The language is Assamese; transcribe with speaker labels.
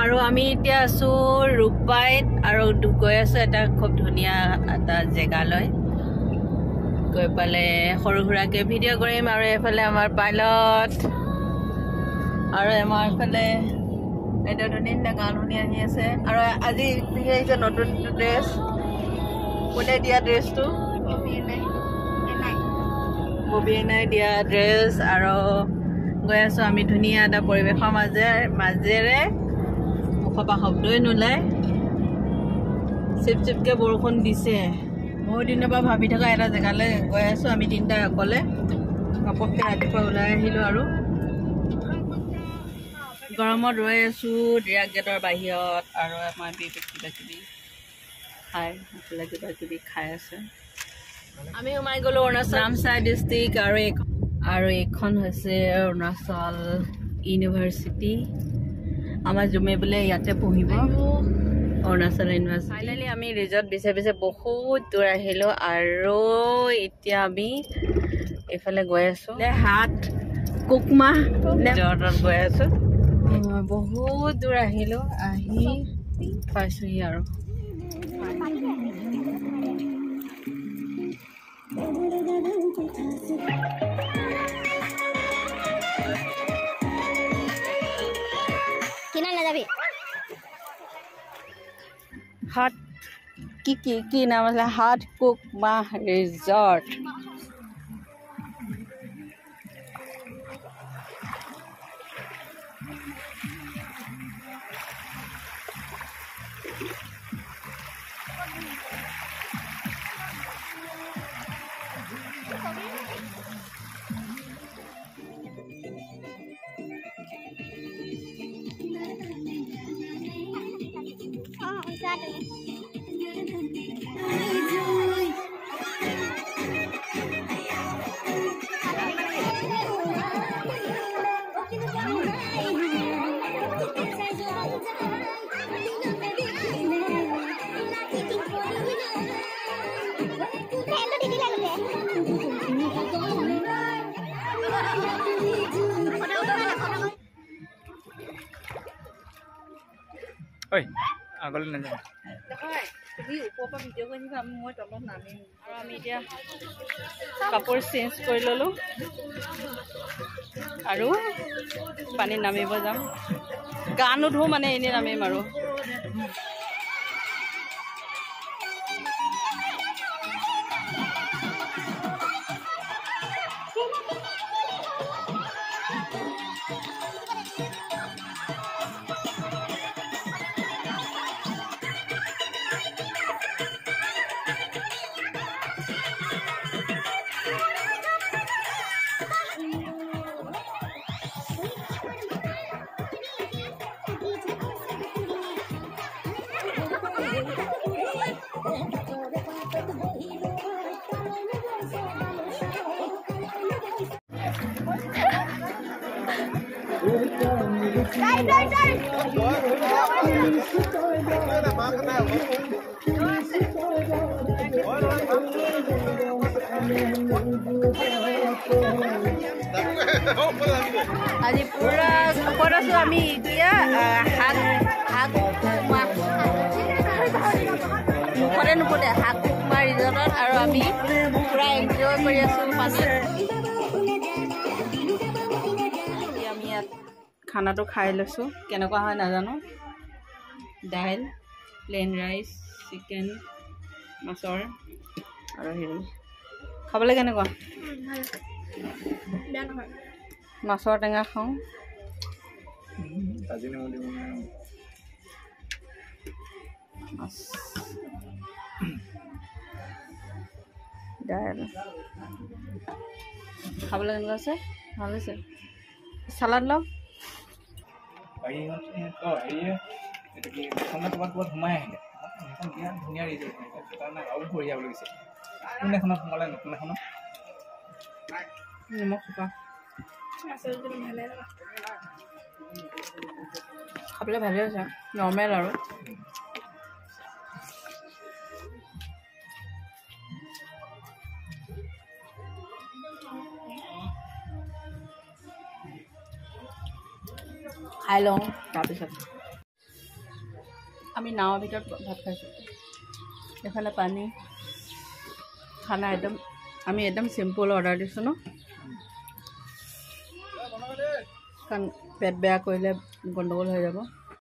Speaker 1: আৰু আমি এতিয়া আছো ৰূপাইত আৰু গৈ আছো এটা খুব ধুনীয়া এটা জেগালৈ গৈ পালে সৰু সুৰাকে ভিডিঅ' কৰিম আৰু এফালে আমাৰ পাইলট আৰু আমাৰ এফালে এটা ধুনীয়া গান শুনি আহি আছে আৰু আজি পিন্ধি আহিছে নতুন ড্ৰেছ কোনে দিয়া ড্ৰেছটো ববিনাই দিয়া ড্ৰেছ আৰু গৈ আছো আমি ধুনীয়া এটা পৰিৱেশৰ মাজেৰে মুখৰ পৰা শব্দই নোলায় চিপ চিপকে বৰষুণ দিছে বহুত দিনৰ পৰা ভাবি থকা এটা জেগালৈ গৈ আছো আমি তিনিটা অকলে ঘপককৈ ৰাতিপুৱা ওলাই আহিলোঁ আৰু গৰমত ৰৈ আছো ডিৰাক গেটৰ বাহিৰত আৰু আমাৰ কিবা কিবি খাই আছে আমি সোমাই গ'লো অৰুণাচল নামচাই ডিষ্ট্ৰিক্ট আৰু এইখন হৈছে অৰুণাচল ইউনিভাৰ্চিটি আমাৰ জুমে বোলে ইয়াতে পঢ়িব অৰুণাচল ইউনিভাৰ্চিটি ফাইনেলি আমি ৰিজৰ্ট বিচাৰি বহুত দূৰ আহিলোঁ আৰু এতিয়া আমি এইফালে গৈ আছোঁ হাত কুকমা ৰিজৰ্টত গৈ আছোঁ বহুত দূৰ আহিলোঁ আহি পাইছোঁহি আৰু হাট কি নাম আছে হাট কুকমা ৰিজৰ্ট
Speaker 2: ঐ আগলৈ নাযাওঁ
Speaker 1: আৰু আমি এতিয়া কাপোৰ চেঞ্জ কৰি ল'লোঁ আৰু পানীত নামিব যাম গা নুধো মানে এনেই নামিম আৰু আজি পুৰা ওপৰত আছো আমি এতিয়া মুখতে নুফুটে হাত কুকমা ৰিজৰ্টত আৰু আমি পুৰা এনজয় কৰি আছো পাছত আমি ইয়াত খানাটো খাই লৈছোঁ কেনেকুৱা হয় নাজানো দাইল প্লেইন ৰাইচ চিকেন মাছৰ আৰু হেৰি খাবলৈ কেনেকুৱা মাছৰ টেঙা খাওঁ দাইল খাবলৈ কেনেকুৱা আছে ভাল হৈছে চালাড লওঁ
Speaker 2: সোমাই আহিলে বিৰাট ধুনীয়া ৰিজৰ্ট সেইকাৰণে আৰু বঢ়িয়া বুলি কৈছে কোন এখনত সোমালে নতুন এখনত
Speaker 1: নিমখ খোপা খাবলৈ ভালে হৈছে নৰ্মেল আৰু খাই লওঁ তাৰপিছত আমি নাৱৰ ভিতৰত ভাত খাইছোঁ এইফালে পানী খানা একদম আমি একদম চিম্পুল অৰ্ডাৰ দিছোঁ ন কাৰণ পেট বেয়া কৰিলে গণ্ডগোল হৈ যাব